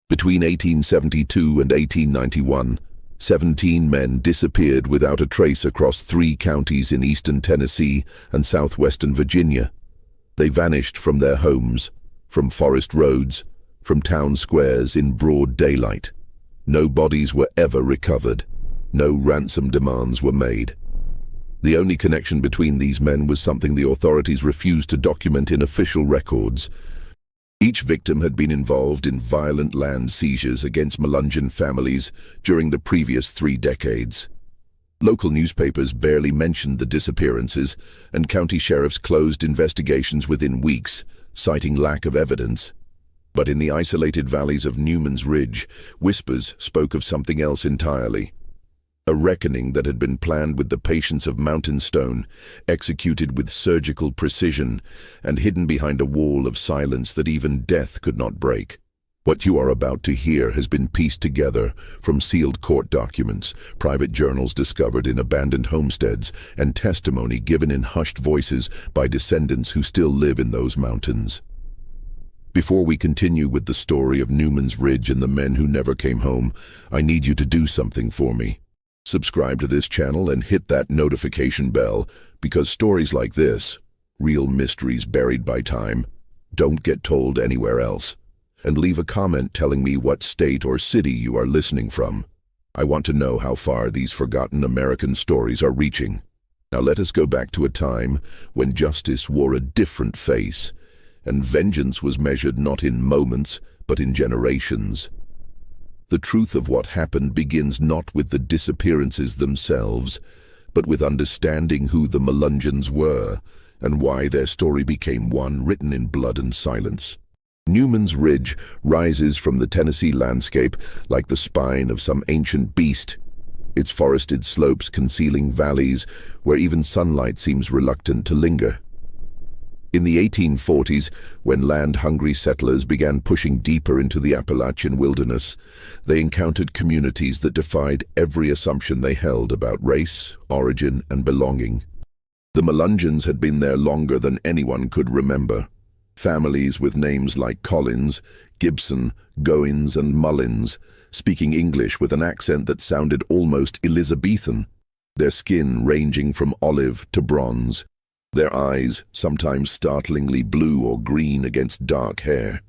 Between 1872 and 1891, 17 men disappeared without a trace across 3 counties in eastern Tennessee and southwestern Virginia. They vanished from their homes, from forest roads, from town squares in broad daylight. No bodies were ever recovered. No ransom demands were made. The only connection between these men was something the authorities refused to document in official records. Each victim had been involved in violent land seizures against Melungeon families during the previous 3 decades. Local newspapers barely mentioned the disappearances, and county sheriffs closed investigations within weeks, citing lack of evidence. But in the isolated valleys of Newman's Ridge, whispers spoke of something else entirely. A reckoning that had been planned with the patience of mountain stone, executed with surgical precision, and hidden behind a wall of silence that even death could not break. What you are about to hear has been pieced together from sealed court documents, private journals discovered in abandoned homesteads, and testimony given in hushed voices by descendants who still live in those mountains. Before we continue with the story of Newman's Ridge and the men who never came home, I need you to do something for me. Subscribe to this channel and hit that notification bell, because stories like this, real mysteries buried by time, don't get told anywhere else. And leave a comment telling me what state or city you are listening from. I want to know how far these forgotten American stories are reaching. Now let us go back to a time when justice wore a different face, and vengeance was measured not in moments, but in generations. The truth of what happened begins not with the disappearances themselves, but with understanding who the Melungeons were, and why their story became one written in blood and silence. Newman's Ridge rises from the Tennessee landscape like the spine of some ancient beast, its forested slopes concealing valleys where even sunlight seems reluctant to linger. In the 1840s, when land-hungry settlers began pushing deeper into the Appalachian wilderness, they encountered communities that defied every assumption they held about race, origin, and belonging. The Melungeons had been there longer than anyone could remember. Families with names like Collins, Gibson, Goins, and Mullins, speaking English with an accent that sounded almost Elizabethan, their skin ranging from olive to bronze, their eyes sometimes startlingly blue or green against dark hair.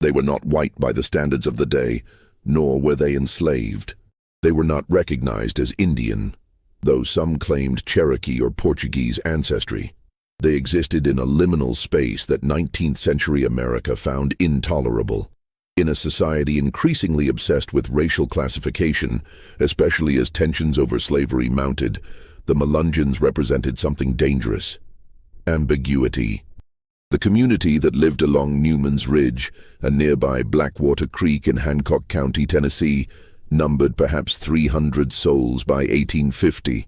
They were not white by the standards of the day, nor were they enslaved. They were not recognized as Indian, though some claimed Cherokee or Portuguese ancestry. They existed in a liminal space that 19th century America found intolerable. In a society increasingly obsessed with racial classification, especially as tensions over slavery mounted, the Melungeons represented something dangerous: ambiguity. The community that lived along Newman's Ridge and nearby Blackwater Creek in Hancock County, Tennessee, numbered perhaps 300 souls by 1850.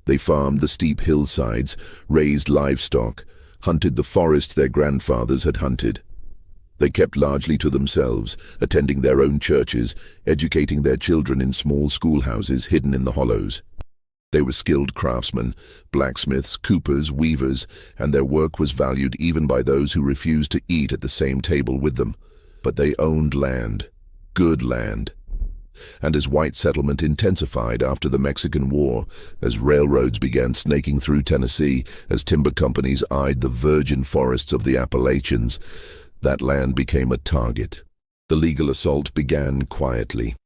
They farmed the steep hillsides, raised livestock, hunted the forest their grandfathers had hunted. They kept largely to themselves, attending their own churches, educating their children in small schoolhouses hidden in the hollows. They were skilled craftsmen, blacksmiths, coopers, weavers, and their work was valued even by those who refused to eat at the same table with them. But they owned land, good land. And as white settlement intensified after the Mexican War, as railroads began snaking through Tennessee, as timber companies eyed the virgin forests of the Appalachians, that land became a target. The legal assault began quietly.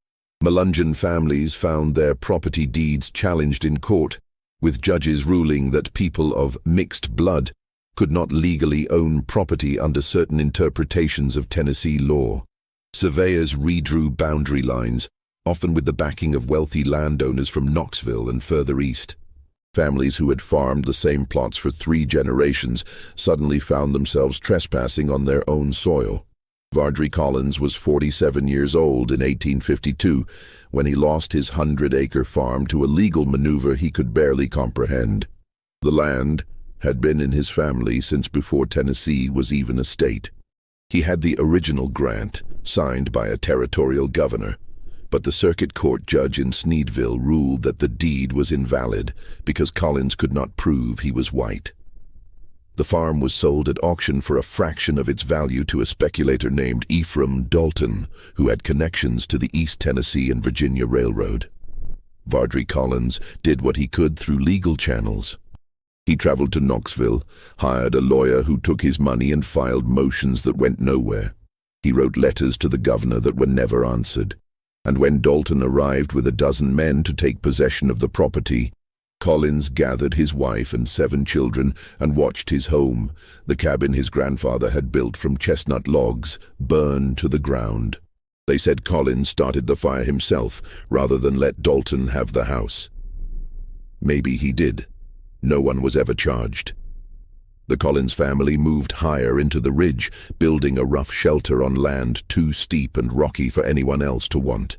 Melungeon families found their property deeds challenged in court, with judges ruling that people of mixed blood could not legally own property under certain interpretations of Tennessee law. Surveyors redrew boundary lines, often with the backing of wealthy landowners from Knoxville and further east. Families who had farmed the same plots for 3 generations suddenly found themselves trespassing on their own soil. Vardry Collins was 47 years old in 1852 when he lost his 100-acre farm to a legal maneuver he could barely comprehend. The land had been in his family since before Tennessee was even a state. He had the original grant, signed by a territorial governor, but the circuit court judge in Sneedville ruled that the deed was invalid because Collins could not prove he was white. The farm was sold at auction for a fraction of its value to a speculator named Ephraim Dalton, who had connections to the East Tennessee and Virginia Railroad. Vardry Collins did what he could through legal channels. He traveled to Knoxville, hired a lawyer who took his money and filed motions that went nowhere. He wrote letters to the governor that were never answered. And when Dalton arrived with a dozen men to take possession of the property, Collins gathered his wife and 7 children and watched his home, the cabin his grandfather had built from chestnut logs, burn to the ground. They said Collins started the fire himself rather than let Dalton have the house. Maybe he did. No one was ever charged. The Collins family moved higher into the ridge, building a rough shelter on land too steep and rocky for anyone else to want.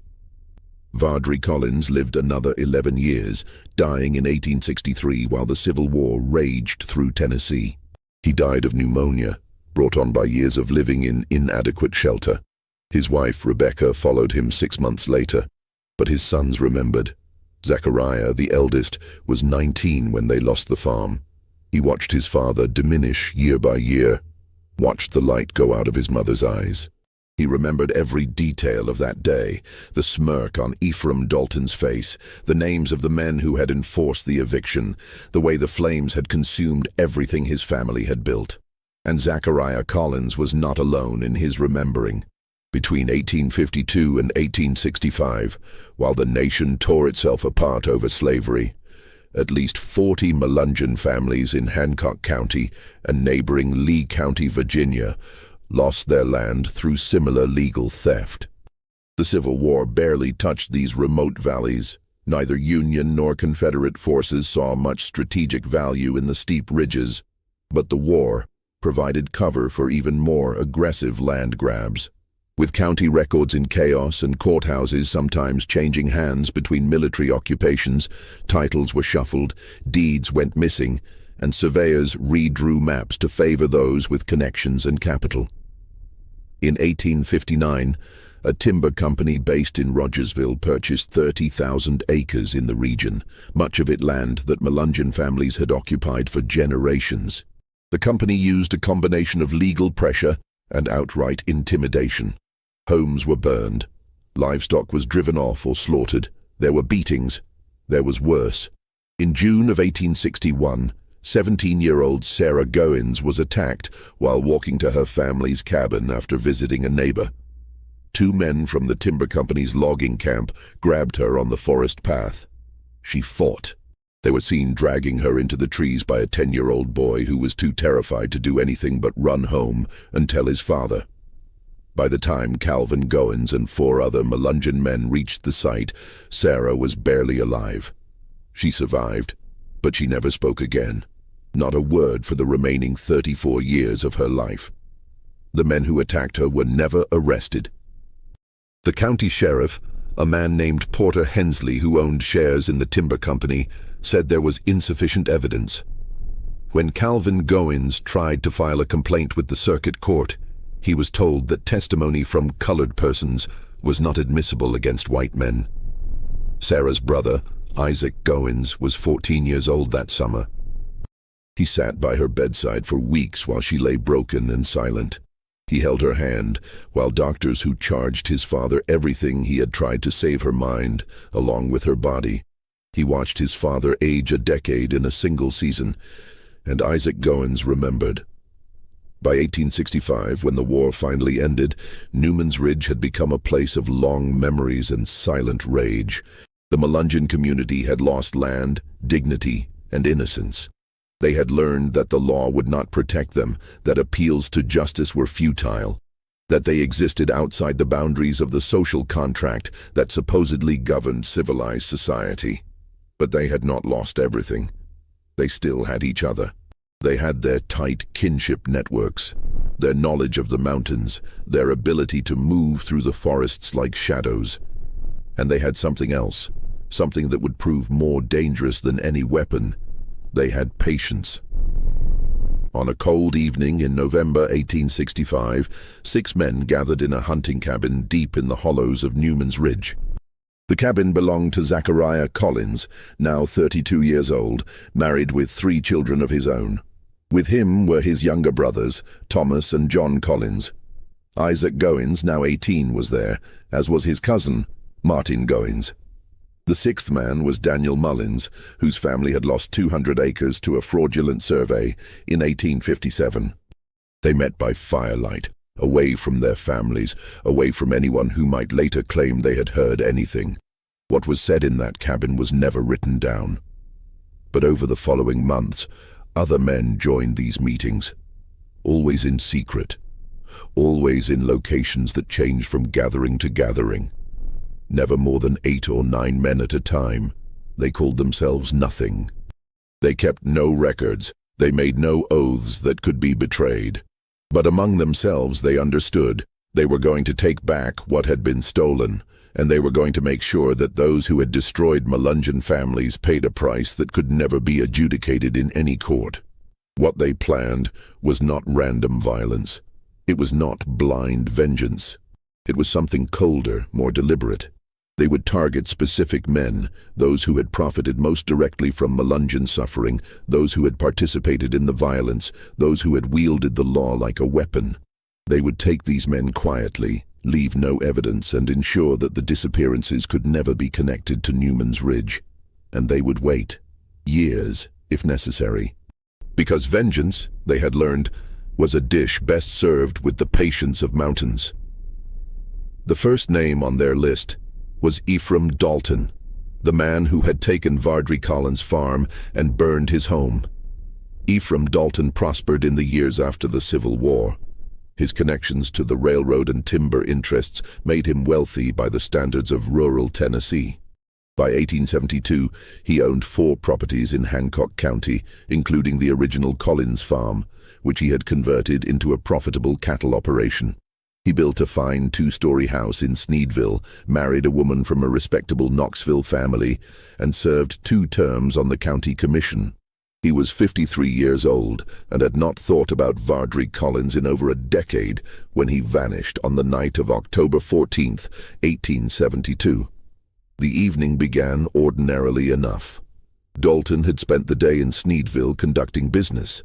Vardry Collins lived another 11 years, dying in 1863 while the Civil War raged through Tennessee. He died of pneumonia, brought on by years of living in inadequate shelter. His wife, Rebecca, followed him 6 months later, but his sons remembered. Zechariah, the eldest, was 19 when they lost the farm. He watched his father diminish year by year, watched the light go out of his mother's eyes. He remembered every detail of that day, the smirk on Ephraim Dalton's face, the names of the men who had enforced the eviction, the way the flames had consumed everything his family had built. And Zechariah Collins was not alone in his remembering. Between 1852 and 1865, while the nation tore itself apart over slavery, at least 40 Melungeon families in Hancock County and neighboring Lee County, Virginia, lost their land through similar legal theft. The Civil War barely touched these remote valleys. Neither Union nor Confederate forces saw much strategic value in the steep ridges, but the war provided cover for even more aggressive land grabs. With county records in chaos and courthouses sometimes changing hands between military occupations, titles were shuffled, deeds went missing, and surveyors redrew maps to favor those with connections and capital. In 1859, a timber company based in Rogersville purchased 30,000 acres in the region, much of it land that Melungeon families had occupied for generations. The company used a combination of legal pressure and outright intimidation. Homes were burned, livestock was driven off or slaughtered, there were beatings, there was worse. In June of 1861, 17-year-old Sarah Goins was attacked while walking to her family's cabin after visiting a neighbor. 2 men from the timber company's logging camp grabbed her on the forest path. She fought. They were seen dragging her into the trees by a 10-year-old boy who was too terrified to do anything but run home and tell his father. By the time Calvin Goins and 4 other Melungeon men reached the site, Sarah was barely alive. She survived, but she never spoke again. Not a word for the remaining 34 years of her life. The men who attacked her were never arrested. The county sheriff, a man named Porter Hensley who owned shares in the timber company, said there was insufficient evidence. When Calvin Goins tried to file a complaint with the circuit court, he was told that testimony from colored persons was not admissible against white men. Sarah's brother, Isaac Goins, was 14 years old that summer. He sat by her bedside for weeks while she lay broken and silent. He held her hand, while doctors who charged his father everything he had tried to save her mind, along with her body. He watched his father age a decade in a single season, and Isaac Goins remembered. By 1865, when the war finally ended, Newman's Ridge had become a place of long memories and silent rage. The Melungeon community had lost land, dignity, and innocence. They had learned that the law would not protect them, that appeals to justice were futile, that they existed outside the boundaries of the social contract that supposedly governed civilized society. But they had not lost everything. They still had each other. They had their tight kinship networks, their knowledge of the mountains, their ability to move through the forests like shadows. And they had something else, something that would prove more dangerous than any weapon. They had patience. On a cold evening in November 1865, 6 men gathered in a hunting cabin deep in the hollows of Newman's Ridge. The cabin belonged to Zechariah Collins, now 32 years old, married with 3 children of his own. With him were his younger brothers, Thomas and John Collins. Isaac Goins, now 18, was there, as was his cousin, Martin Goins. The sixth man was Daniel Mullins, whose family had lost 200 acres to a fraudulent survey in 1857. They met by firelight, away from their families, away from anyone who might later claim they had heard anything. What was said in that cabin was never written down. But over the following months, other men joined these meetings, always in secret, always in locations that changed from gathering to gathering. Never more than 8 or 9 men at a time. They called themselves nothing. They kept no records. They made no oaths that could be betrayed. But among themselves they understood they were going to take back what had been stolen, and they were going to make sure that those who had destroyed Melungeon families paid a price that could never be adjudicated in any court. What they planned was not random violence. It was not blind vengeance. It was something colder, more deliberate. They would target specific men, those who had profited most directly from Melungeon suffering, those who had participated in the violence, those who had wielded the law like a weapon. They would take these men quietly, leave no evidence, and ensure that the disappearances could never be connected to Newman's Ridge. And they would wait, years, if necessary. Because vengeance, they had learned, was a dish best served with the patience of mountains. The first name on their list was Ephraim Dalton, the man who had taken Vardry Collins' farm and burned his home. Ephraim Dalton prospered in the years after the Civil War. His connections to the railroad and timber interests made him wealthy by the standards of rural Tennessee. By 1872, he owned 4 properties in Hancock County, including the original Collins farm, which he had converted into a profitable cattle operation. He built a fine 2-story house in Sneedville, married a woman from a respectable Knoxville family, and served 2 terms on the county commission. He was 53 years old and had not thought about Vardry Collins in over a decade when he vanished on the night of October 14, 1872. The evening began ordinarily enough. Dalton had spent the day in Sneedville conducting business.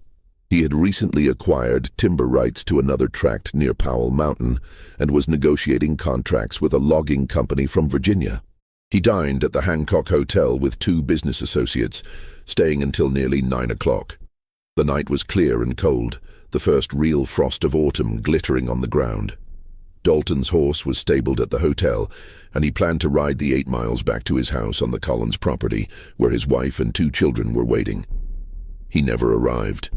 He had recently acquired timber rights to another tract near Powell Mountain and was negotiating contracts with a logging company from Virginia. He dined at the Hancock Hotel with 2 business associates, staying until nearly 9 o'clock. The night was clear and cold, the first real frost of autumn glittering on the ground. Dalton's horse was stabled at the hotel, and he planned to ride the 8 miles back to his house on the Collins property, where his wife and 2 children were waiting. He never arrived.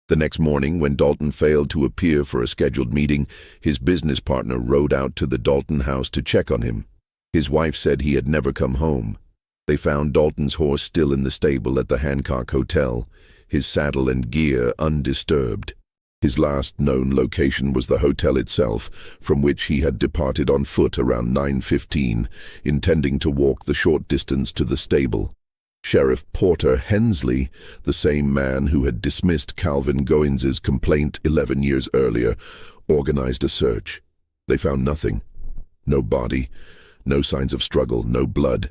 The next morning, when Dalton failed to appear for a scheduled meeting, his business partner rode out to the Dalton house to check on him. His wife said he had never come home. They found Dalton's horse still in the stable at the Hancock Hotel, his saddle and gear undisturbed. His last known location was the hotel itself, from which he had departed on foot around 9:15, intending to walk the short distance to the stable. Sheriff Porter Hensley, the same man who had dismissed Calvin Goins's complaint 11 years earlier, organized a search. They found nothing. No body, no signs of struggle, no blood,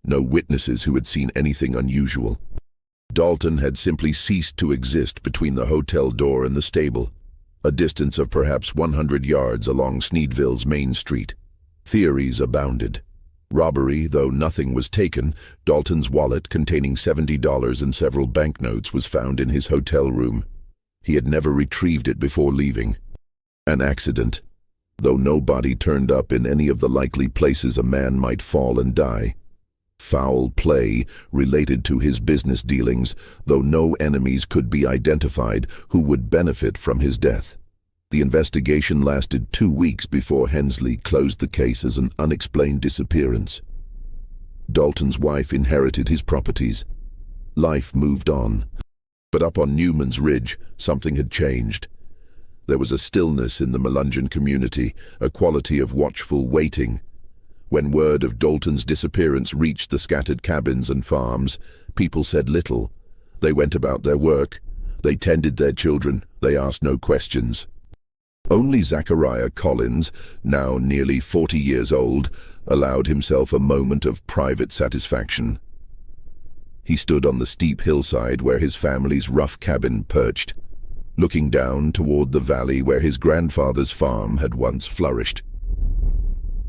no witnesses who had seen anything unusual. Dalton had simply ceased to exist between the hotel door and the stable, a distance of perhaps 100 yards along Sneedville's main street. Theories abounded. Robbery, though nothing was taken, Dalton's wallet containing $70 and several banknotes was found in his hotel room. He had never retrieved it before leaving. An accident, though no body turned up in any of the likely places a man might fall and die. Foul play related to his business dealings, though no enemies could be identified who would benefit from his death. The investigation lasted 2 weeks before Hensley closed the case as an unexplained disappearance. Dalton's wife inherited his properties. Life moved on. But up on Newman's Ridge, something had changed. There was a stillness in the Melungeon community, a quality of watchful waiting. When word of Dalton's disappearance reached the scattered cabins and farms, people said little. They went about their work. They tended their children. They asked no questions. Only Zachariah Collins, now nearly 40 years old, allowed himself a moment of private satisfaction. He stood on the steep hillside where his family's rough cabin perched, looking down toward the valley where his grandfather's farm had once flourished.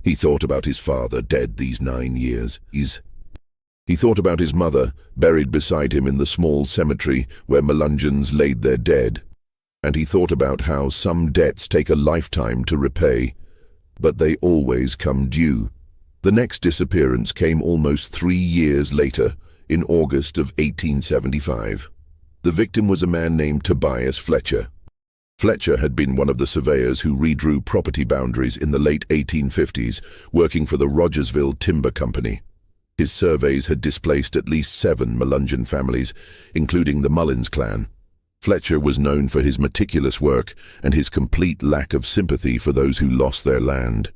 He thought about his father, dead these 9 years. He thought about his mother, buried beside him in the small cemetery where Melungeons laid their dead. And he thought about how some debts take a lifetime to repay, but they always come due. The next disappearance came almost 3 years later, in August of 1875. The victim was a man named Tobias Fletcher. Fletcher had been one of the surveyors who redrew property boundaries in the late 1850s, working for the Rogersville Timber Company. His surveys had displaced at least 7 Melungeon families, including the Mullins clan. Fletcher was known for his meticulous work and his complete lack of sympathy for those who lost their land.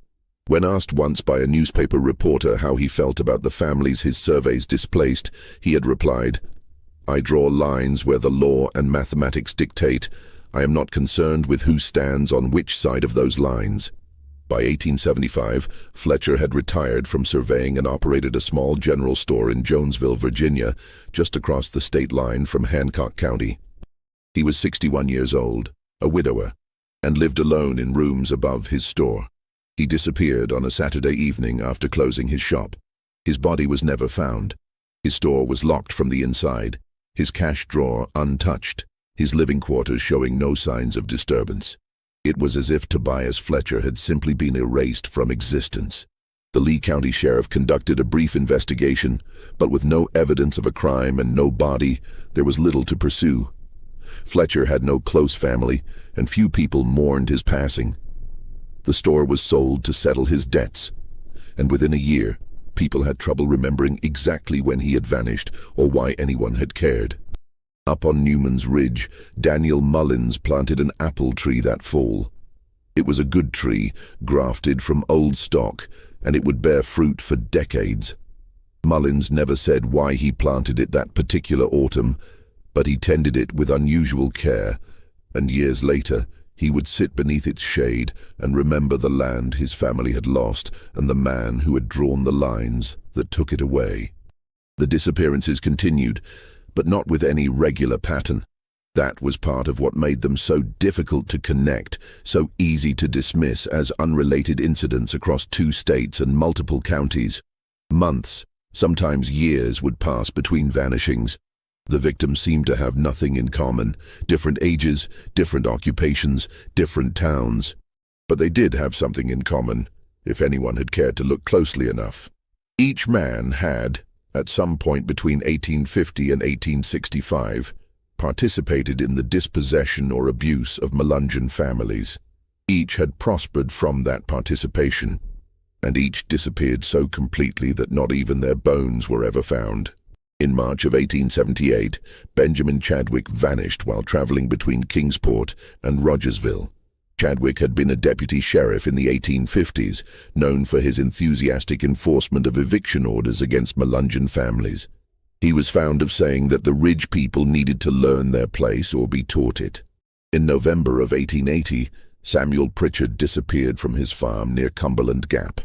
When asked once by a newspaper reporter how he felt about the families his surveys displaced, he had replied, "I draw lines where the law and mathematics dictate. I am not concerned with who stands on which side of those lines." By 1875, Fletcher had retired from surveying and operated a small general store in Jonesville, Virginia, just across the state line from Hancock County. He was 61 years old, a widower, and lived alone in rooms above his store. He disappeared on a Saturday evening after closing his shop. His body was never found. His store was locked from the inside, his cash drawer untouched, his living quarters showing no signs of disturbance. It was as if Tobias Fletcher had simply been erased from existence. The Lee County Sheriff conducted a brief investigation, but with no evidence of a crime and no body, there was little to pursue. Fletcher had no close family, and few people mourned his passing. The store was sold to settle his debts, and within a year, people had trouble remembering exactly when he had vanished or why anyone had cared. Up on Newman's Ridge, Daniel Mullins planted an apple tree that fall. It was a good tree, grafted from old stock, and it would bear fruit for decades. Mullins never said why he planted it that particular autumn, but he tended it with unusual care, and years later, he would sit beneath its shade and remember the land his family had lost and the man who had drawn the lines that took it away. The disappearances continued, but not with any regular pattern. That was part of what made them so difficult to connect, so easy to dismiss as unrelated incidents across 2 states and multiple counties. Months, sometimes years, would pass between vanishings. The victims seemed to have nothing in common: different ages, different occupations, different towns. But they did have something in common, if anyone had cared to look closely enough. Each man had, at some point between 1850 and 1865, participated in the dispossession or abuse of Melungeon families. Each had prospered from that participation, and each disappeared so completely that not even their bones were ever found. In March of 1878, Benjamin Chadwick vanished while traveling between Kingsport and Rogersville. Chadwick had been a deputy sheriff in the 1850s, known for his enthusiastic enforcement of eviction orders against Melungeon families. He was fond of saying that the Ridge people needed to learn their place or be taught it. In November of 1880, Samuel Pritchard disappeared from his farm near Cumberland Gap.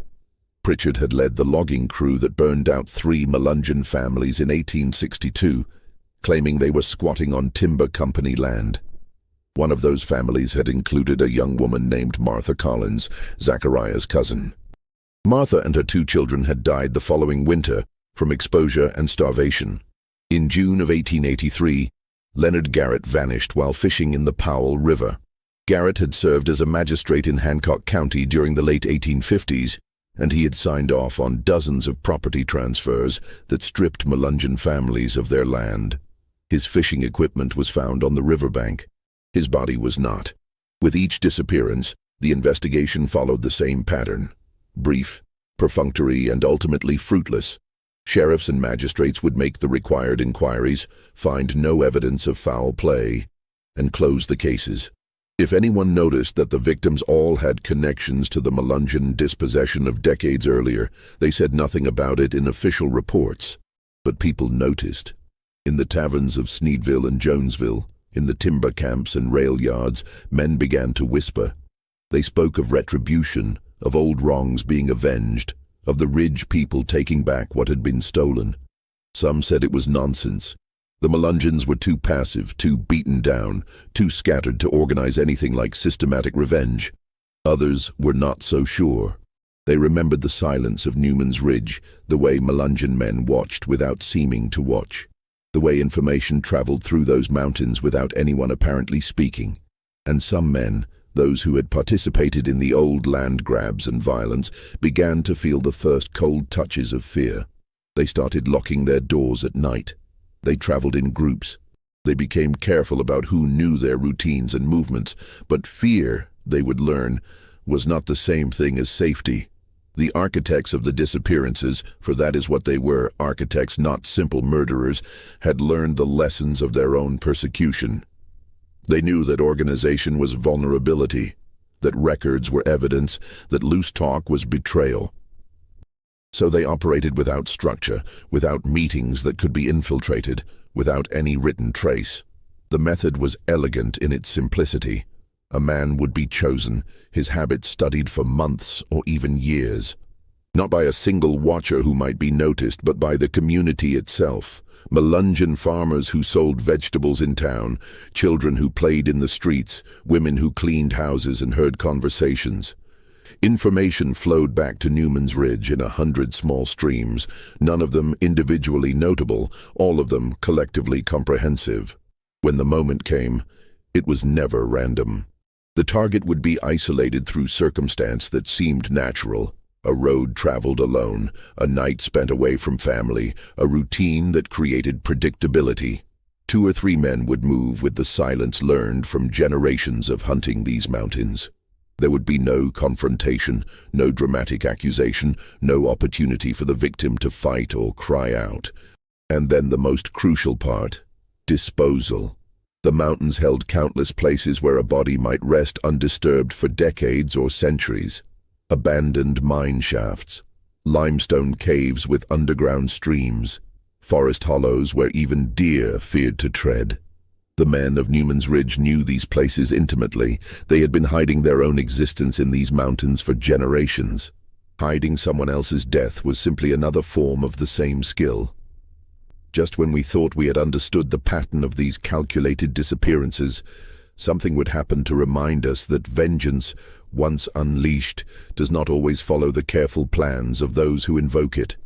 Pritchard had led the logging crew that burned out 3 Melungeon families in 1862, claiming they were squatting on timber company land. One of those families had included a young woman named Martha Collins, Zachariah's cousin. Martha and her 2 children had died the following winter from exposure and starvation. In June of 1883, Leonard Garrett vanished while fishing in the Powell River. Garrett had served as a magistrate in Hancock County during the late 1850s, and he had signed off on dozens of property transfers that stripped Melungeon families of their land. His fishing equipment was found on the riverbank. His body was not. With each disappearance, the investigation followed the same pattern: brief, perfunctory, and ultimately fruitless. Sheriffs and magistrates would make the required inquiries, find no evidence of foul play, and close the cases. If anyone noticed that the victims all had connections to the Melungeon dispossession of decades earlier, they said nothing about it in official reports. But people noticed. In the taverns of Sneedville and Jonesville, in the timber camps and rail yards, men began to whisper. They spoke of retribution, of old wrongs being avenged, of the Ridge people taking back what had been stolen. Some said it was nonsense. The Melungeons were too passive, too beaten down, too scattered to organize anything like systematic revenge. Others were not so sure. They remembered the silence of Newman's Ridge, the way Melungeon men watched without seeming to watch, the way information traveled through those mountains without anyone apparently speaking. And some men, those who had participated in the old land grabs and violence, began to feel the first cold touches of fear. They started locking their doors at night. They traveled in groups. They became careful about who knew their routines and movements, but fear, they would learn, was not the same thing as safety. The architects of the disappearances, for that is what they were, architects, not simple murderers, had learned the lessons of their own persecution. They knew that organization was vulnerability, that records were evidence, that loose talk was betrayal. So they operated without structure, without meetings that could be infiltrated, without any written trace. The method was elegant in its simplicity. A man would be chosen, his habits studied for months or even years. Not by a single watcher who might be noticed, but by the community itself. Melungeon farmers who sold vegetables in town, children who played in the streets, women who cleaned houses and heard conversations. Information flowed back to Newman's Ridge in 100 small streams, none of them individually notable, all of them collectively comprehensive. When the moment came, it was never random. The target would be isolated through circumstance that seemed natural. A road traveled alone, a night spent away from family, a routine that created predictability. 2 or 3 men would move with the silence learned from generations of hunting these mountains. There would be no confrontation, no dramatic accusation, no opportunity for the victim to fight or cry out. And then the most crucial part, disposal. The mountains held countless places where a body might rest undisturbed for decades or centuries. Abandoned mine shafts, limestone caves with underground streams, forest hollows where even deer feared to tread. The men of Newman's Ridge knew these places intimately. They had been hiding their own existence in these mountains for generations. Hiding someone else's death was simply another form of the same skill. Just when we thought we had understood the pattern of these calculated disappearances, something would happen to remind us that vengeance, once unleashed, does not always follow the careful plans of those who invoke it.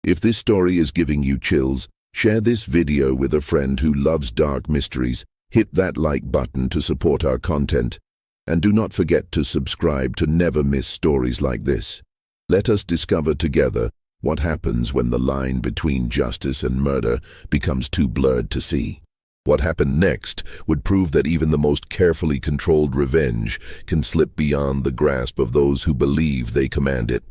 If this story is giving you chills, share this video with a friend who loves dark mysteries, hit that like button to support our content, and do not forget to subscribe to never miss stories like this. Let us discover together what happens when the line between justice and murder becomes too blurred to see. What happened next would prove that even the most carefully controlled revenge can slip beyond the grasp of those who believe they command it.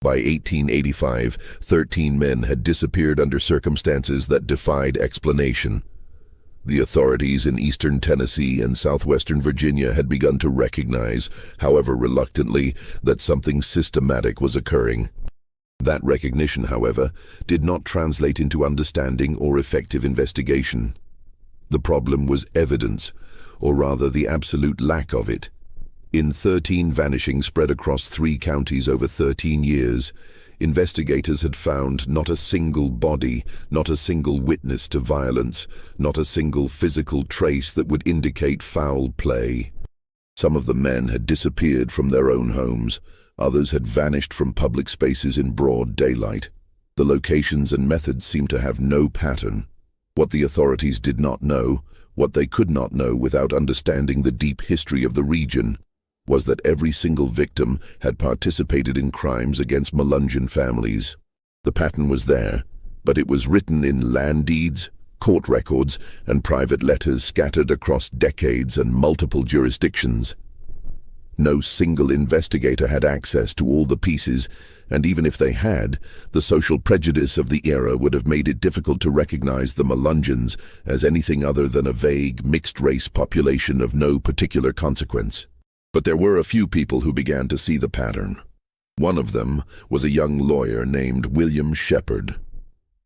By 1885, 13 men had disappeared under circumstances that defied explanation. The authorities in eastern Tennessee and southwestern Virginia had begun to recognize, however reluctantly, that something systematic was occurring. That recognition, however, did not translate into understanding or effective investigation. The problem was evidence, or rather the absolute lack of it. In 13 vanishings spread across 3 counties over 13 years, investigators had found not a single body, not a single witness to violence, not a single physical trace that would indicate foul play. Some of the men had disappeared from their own homes, others had vanished from public spaces in broad daylight. The locations and methods seemed to have no pattern. What the authorities did not know, what they could not know without understanding the deep history of the region, was that every single victim had participated in crimes against Melungeon families. The pattern was there, but it was written in land deeds, court records, and private letters scattered across decades and multiple jurisdictions. No single investigator had access to all the pieces, and even if they had, the social prejudice of the era would have made it difficult to recognize the Melungeons as anything other than a vague, mixed-race population of no particular consequence. But there were a few people who began to see the pattern. One of them was a young lawyer named William Shepherd.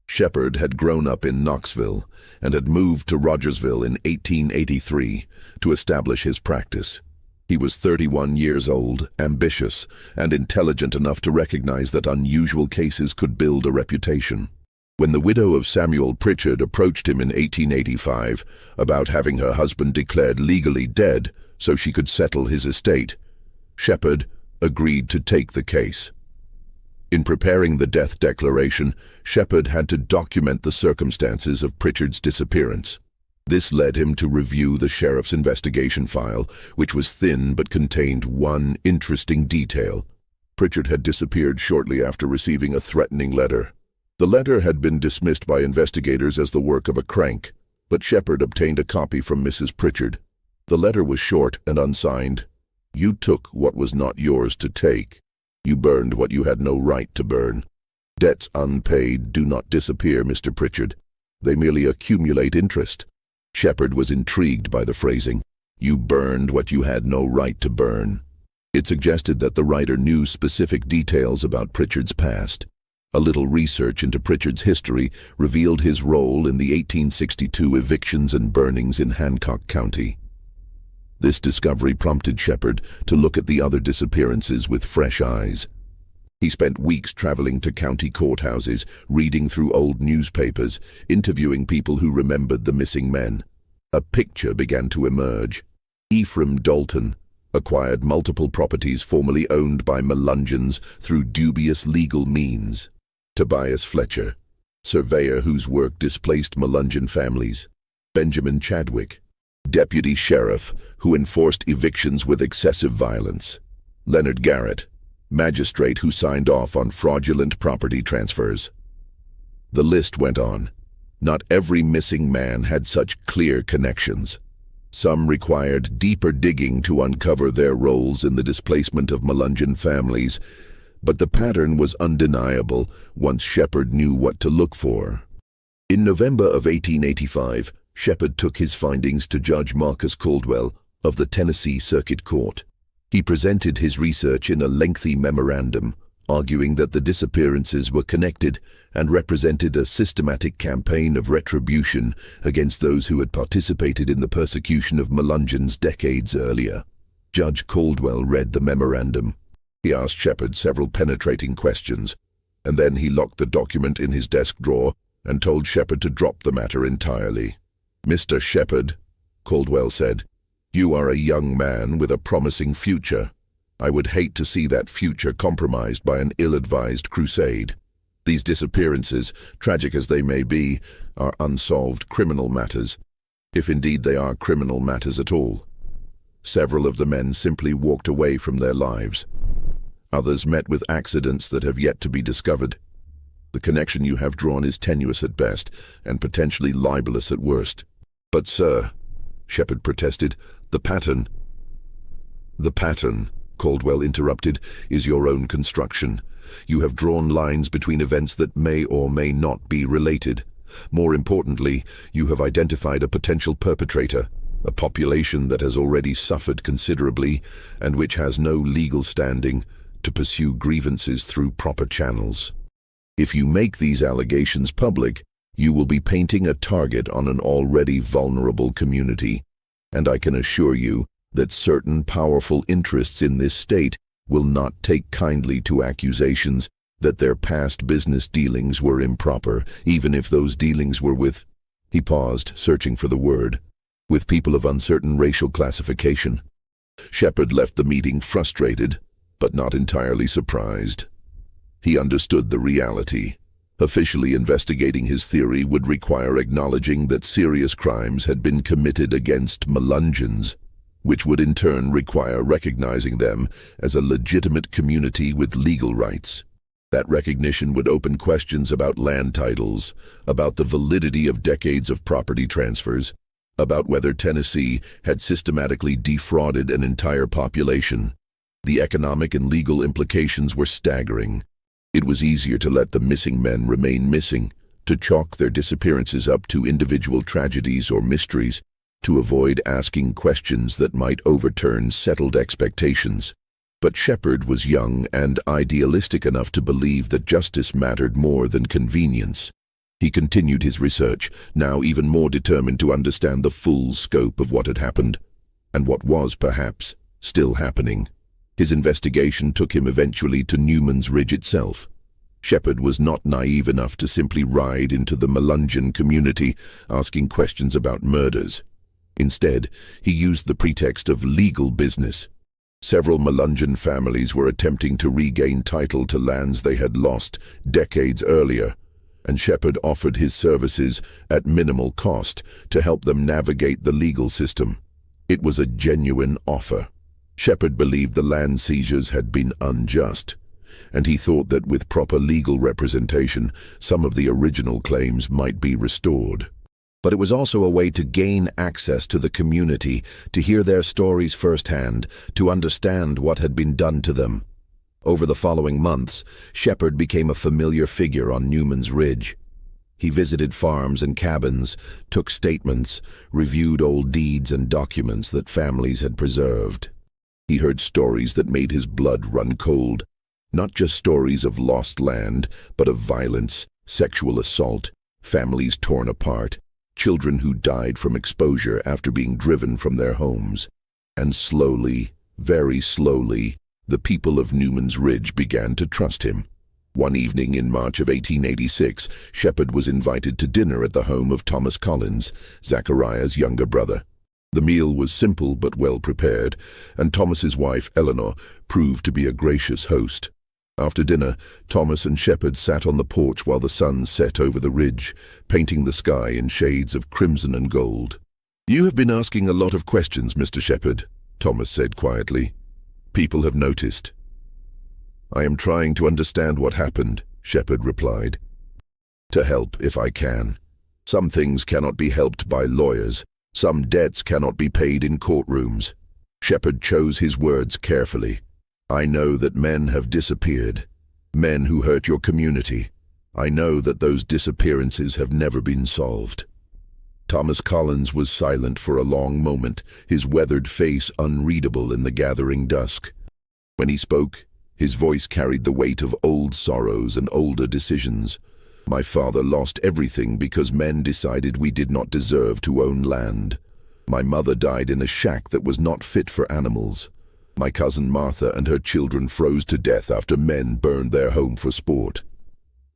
Shepherd had grown up in Knoxville and had moved to Rogersville in 1883 to establish his practice. He was 31 years old, ambitious, and intelligent enough to recognize that unusual cases could build a reputation. When the widow of Samuel Pritchard approached him in 1885 about having her husband declared legally dead so she could settle his estate, Shepherd agreed to take the case. In preparing the death declaration, Shepherd had to document the circumstances of Pritchard's disappearance. This led him to review the sheriff's investigation file, which was thin but contained one interesting detail. Pritchard had disappeared shortly after receiving a threatening letter. The letter had been dismissed by investigators as the work of a crank, but Shepherd obtained a copy from Mrs. Pritchard. The letter was short and unsigned. "You took what was not yours to take. You burned what you had no right to burn. Debts unpaid do not disappear, Mr. Pritchard. They merely accumulate interest." Shepherd was intrigued by the phrasing, "You burned what you had no right to burn." It suggested that the writer knew specific details about Pritchard's past. A little research into Pritchard's history revealed his role in the 1862 evictions and burnings in Hancock County. This discovery prompted Shepherd to look at the other disappearances with fresh eyes. He spent weeks traveling to county courthouses, reading through old newspapers, interviewing people who remembered the missing men. A picture began to emerge. Ephraim Dalton acquired multiple properties formerly owned by Melungeons through dubious legal means. Tobias Fletcher, surveyor whose work displaced Melungeon families. Benjamin Chadwick, deputy sheriff who enforced evictions with excessive violence. Leonard Garrett, magistrate who signed off on fraudulent property transfers. The list went on. Not every missing man had such clear connections. Some required deeper digging to uncover their roles in the displacement of Melungeon families, but the pattern was undeniable once Shepherd knew what to look for. In November of 1885, Shepherd took his findings to Judge Marcus Caldwell of the Tennessee Circuit Court. He presented his research in a lengthy memorandum, arguing that the disappearances were connected and represented a systematic campaign of retribution against those who had participated in the persecution of Melungeons decades earlier. Judge Caldwell read the memorandum. He asked Shepherd several penetrating questions, and then he locked the document in his desk drawer and told Shepherd to drop the matter entirely. "Mr. Shepherd," Caldwell said, "you are a young man with a promising future. I would hate to see that future compromised by an ill-advised crusade. These disappearances, tragic as they may be, are unsolved criminal matters, if indeed they are criminal matters at all. Several of the men simply walked away from their lives. Others met with accidents that have yet to be discovered. The connection you have drawn is tenuous at best and potentially libelous at worst." "But, sir," Shepherd protested, "the pattern—" "The pattern," Caldwell interrupted, "is your own construction. You have drawn lines between events that may or may not be related. More importantly, you have identified a potential perpetrator, a population that has already suffered considerably and which has no legal standing to pursue grievances through proper channels. If you make these allegations public, you will be painting a target on an already vulnerable community, and I can assure you that certain powerful interests in this state will not take kindly to accusations that their past business dealings were improper, even if those dealings were with—" He paused, searching for the word. "With people of uncertain racial classification." Shepherd left the meeting frustrated, but not entirely surprised. He understood the reality. Officially investigating his theory would require acknowledging that serious crimes had been committed against Melungeons, which would in turn require recognizing them as a legitimate community with legal rights. That recognition would open questions about land titles, about the validity of decades of property transfers, about whether Tennessee had systematically defrauded an entire population. The economic and legal implications were staggering. It was easier to let the missing men remain missing, to chalk their disappearances up to individual tragedies or mysteries, to avoid asking questions that might overturn settled expectations. But Shepherd was young and idealistic enough to believe that justice mattered more than convenience. He continued his research, now even more determined to understand the full scope of what had happened, and what was, perhaps, still happening. His investigation took him eventually to Newman's Ridge itself. Shepherd was not naive enough to simply ride into the Melungeon community asking questions about murders. Instead, he used the pretext of legal business. Several Melungeon families were attempting to regain title to lands they had lost decades earlier, and Shepherd offered his services at minimal cost to help them navigate the legal system. It was a genuine offer. Shepherd believed the land seizures had been unjust, and he thought that with proper legal representation, some of the original claims might be restored. But it was also a way to gain access to the community, to hear their stories firsthand, to understand what had been done to them. Over the following months, Shepherd became a familiar figure on Newman's Ridge. He visited farms and cabins, took statements, reviewed old deeds and documents that families had preserved. He heard stories that made his blood run cold. Not just stories of lost land, but of violence, sexual assault, families torn apart, children who died from exposure after being driven from their homes. And slowly, very slowly, the people of Newman's Ridge began to trust him. One evening in March of 1886, Shepherd was invited to dinner at the home of Thomas Collins, Zachariah's younger brother. The meal was simple but well prepared, and Thomas's wife, Eleanor, proved to be a gracious host. After dinner, Thomas and Shepherd sat on the porch while the sun set over the ridge, painting the sky in shades of crimson and gold. "You have been asking a lot of questions, Mr. Shepherd," Thomas said quietly. "People have noticed." "I am trying to understand what happened," Shepherd replied. "To help if I can. Some things cannot be helped by lawyers. Some debts cannot be paid in courtrooms." Shepherd chose his words carefully. "I know that men have disappeared, men who hurt your community. I know that those disappearances have never been solved." Thomas Collins was silent for a long moment, his weathered face unreadable in the gathering dusk. When he spoke, his voice carried the weight of old sorrows and older decisions. "My father lost everything because men decided we did not deserve to own land. My mother died in a shack that was not fit for animals. My cousin Martha and her children froze to death after men burned their home for sport.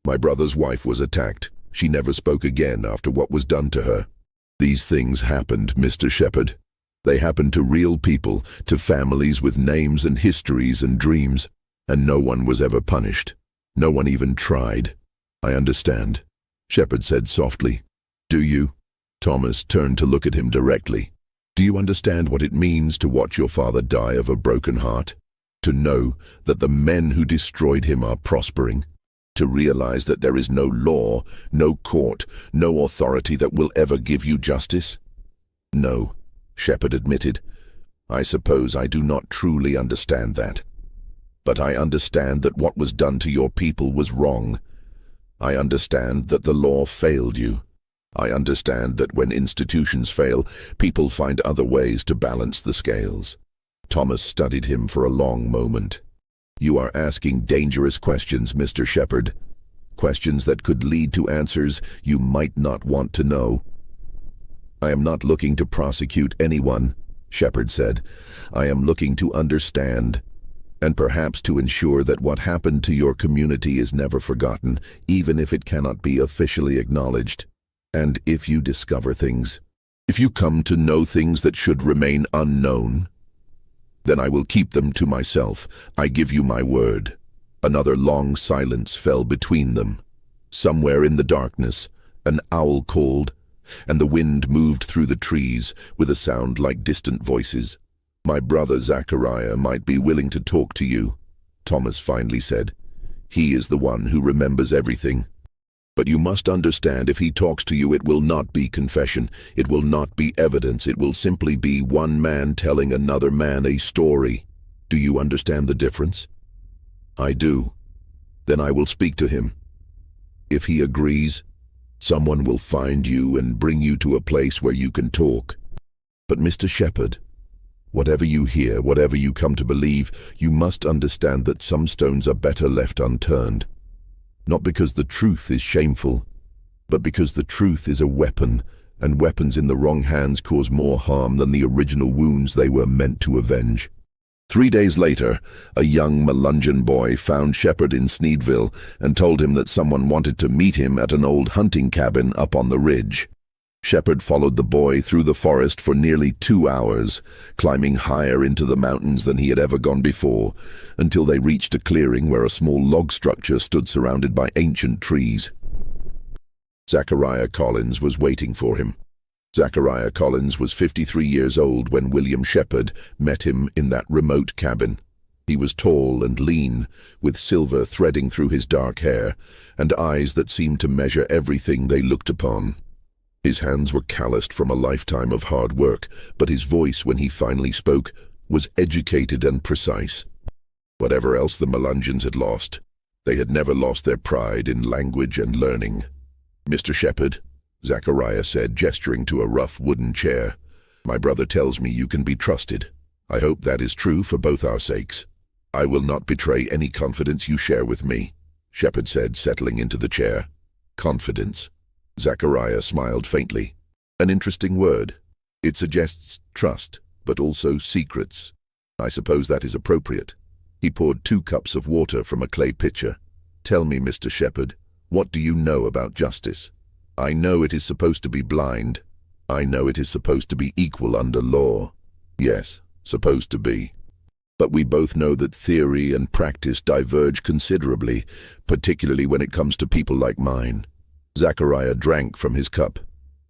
My brother's wife was attacked. She never spoke again after what was done to her. These things happened, Mr. Shepherd. They happened to real people, to families with names and histories and dreams, and no one was ever punished. No one even tried." "I understand," Shepherd said softly. "Do you?" Thomas turned to look at him directly. "Do you understand what it means to watch your father die of a broken heart? To know that the men who destroyed him are prospering? To realize that there is no law, no court, no authority that will ever give you justice?" "No," Shepherd admitted. "I suppose I do not truly understand that. But I understand that what was done to your people was wrong. I understand that the law failed you. I understand that when institutions fail, people find other ways to balance the scales." Thomas studied him for a long moment. "You are asking dangerous questions, Mr. Shepherd. Questions that could lead to answers you might not want to know." "I am not looking to prosecute anyone," Shepherd said. "I am looking to understand, and perhaps to ensure that what happened to your community is never forgotten, even if it cannot be officially acknowledged. And if you discover things, if you come to know things that should remain unknown, then I will keep them to myself. I give you my word." Another long silence fell between them. Somewhere in the darkness, an owl called, and the wind moved through the trees with a sound like distant voices. "My brother Zachariah might be willing to talk to you," Thomas finally said. "He is the one who remembers everything. But you must understand, if he talks to you, it will not be confession. It will not be evidence. It will simply be one man telling another man a story. Do you understand the difference?" "I do." "Then I will speak to him. If he agrees, someone will find you and bring you to a place where you can talk. But Mr. Shepherd, whatever you hear, whatever you come to believe, you must understand that some stones are better left unturned. Not because the truth is shameful, but because the truth is a weapon, and weapons in the wrong hands cause more harm than the original wounds they were meant to avenge." 3 days later, a young Melungeon boy found Shepherd in Sneedville and told him that someone wanted to meet him at an old hunting cabin up on the ridge. Shepherd followed the boy through the forest for nearly 2 hours, climbing higher into the mountains than he had ever gone before, until they reached a clearing where a small log structure stood surrounded by ancient trees. Zachariah Collins was waiting for him. Zachariah Collins was 53 years old when William Shepherd met him in that remote cabin. He was tall and lean, with silver threading through his dark hair, and eyes that seemed to measure everything they looked upon. His hands were calloused from a lifetime of hard work, but his voice, when he finally spoke, was educated and precise. Whatever else the Melungeons had lost, they had never lost their pride in language and learning. "Mr. Shepherd," Zachariah said, gesturing to a rough wooden chair, "my brother tells me you can be trusted. I hope that is true for both our sakes." "I will not betray any confidence you share with me," Shepherd said, settling into the chair. "Confidence." Zachariah smiled faintly. "An interesting word. It suggests trust, but also secrets. I suppose that is appropriate." He poured 2 cups of water from a clay pitcher. "Tell me, Mr. Shepherd, what do you know about justice?" "I know it is supposed to be blind. I know it is supposed to be equal under law." "Yes, supposed to be. But we both know that theory and practice diverge considerably, particularly when it comes to people like mine." Zachariah drank from his cup.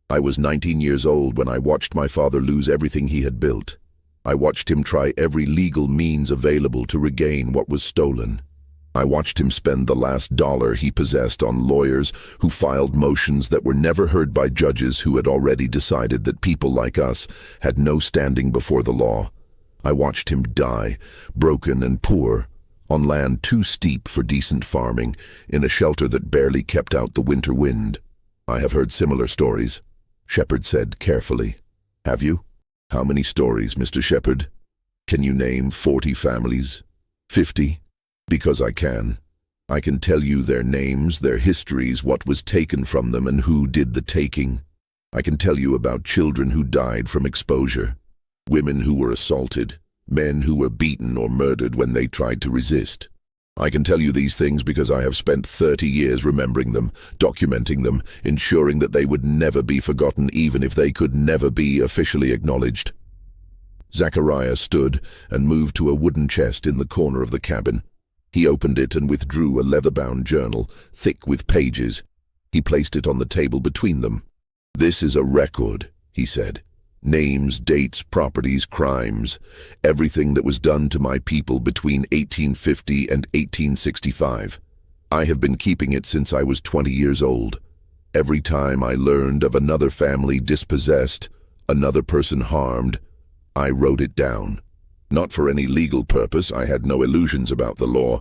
"I was 19 years old when I watched my father lose everything he had built. I watched him try every legal means available to regain what was stolen. I watched him spend the last dollar he possessed on lawyers who filed motions that were never heard by judges who had already decided that people like us had no standing before the law. I watched him die, broken and poor, on land too steep for decent farming, in a shelter that barely kept out the winter wind." "I have heard similar stories," Shepherd said carefully. "Have you? How many stories, Mr. Shepherd? Can you name 40 families? 50? Because I can. I can tell you their names, their histories, what was taken from them, and who did the taking. I can tell you about children who died from exposure, women who were assaulted, men who were beaten or murdered when they tried to resist. I can tell you these things because I have spent 30 years remembering them, documenting them, ensuring that they would never be forgotten even if they could never be officially acknowledged." Zachariah stood and moved to a wooden chest in the corner of the cabin. He opened it and withdrew a leather-bound journal, thick with pages. He placed it on the table between them. "This is a record," he said. "Names, dates, properties, crimes, everything that was done to my people between 1850 and 1865. I have been keeping it since I was 20 years old. Every time I learned of another family dispossessed, another person harmed, I wrote it down. Not for any legal purpose, I had no illusions about the law,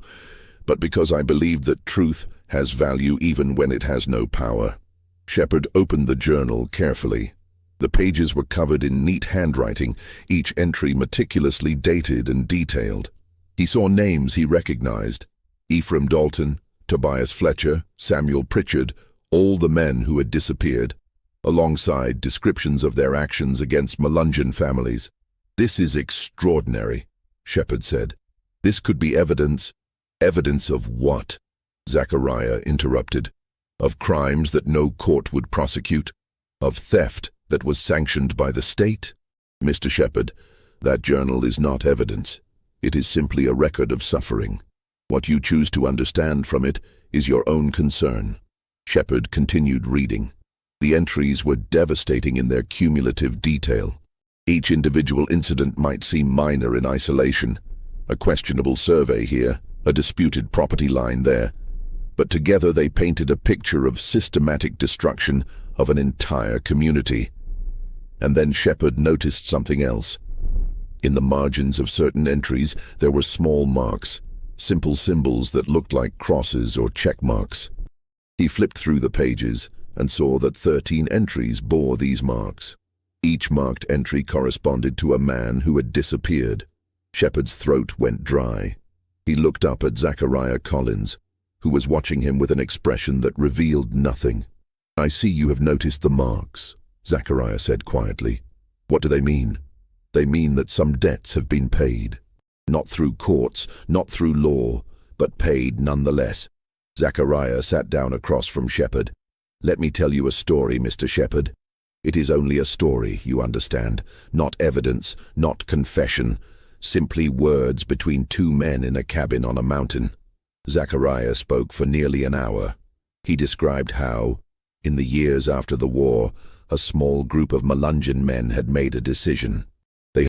but because I believed that truth has value even when it has no power." Shepherd opened the journal carefully. The pages were covered in neat handwriting, each entry meticulously dated and detailed. He saw names he recognized: Ephraim Dalton, Tobias Fletcher, Samuel Pritchard, all the men who had disappeared, alongside descriptions of their actions against Melungeon families. "This is extraordinary," Shepherd said. "This could be evidence." "Evidence of what?" Zachariah interrupted. "Of crimes that no court would prosecute? Of theft that was sanctioned by the state? Mr. Shepherd, that journal is not evidence. It is simply a record of suffering. What you choose to understand from it is your own concern." Shepherd continued reading. The entries were devastating in their cumulative detail. Each individual incident might seem minor in isolation. A questionable survey here, a disputed property line there. But together they painted a picture of systematic destruction of an entire community. And then Shepherd noticed something else. In the margins of certain entries, there were small marks, simple symbols that looked like crosses or check marks. He flipped through the pages and saw that 13 entries bore these marks. Each marked entry corresponded to a man who had disappeared. Shepherd's throat went dry. He looked up at Zachariah Collins, who was watching him with an expression that revealed nothing. "I see you have noticed the marks," Zachariah said quietly. "What do they mean?" "They mean that some debts have been paid. Not through courts, not through law, but paid nonetheless. Zachariah sat down across from Shepherd. "Let me tell you a story, Mr. Shepherd. It is only a story, you understand, not evidence, not confession, simply words between two men in a cabin on a mountain." Zachariah spoke for nearly an hour. He described how, in the years after the war, a small group of Melungeon men had made a decision.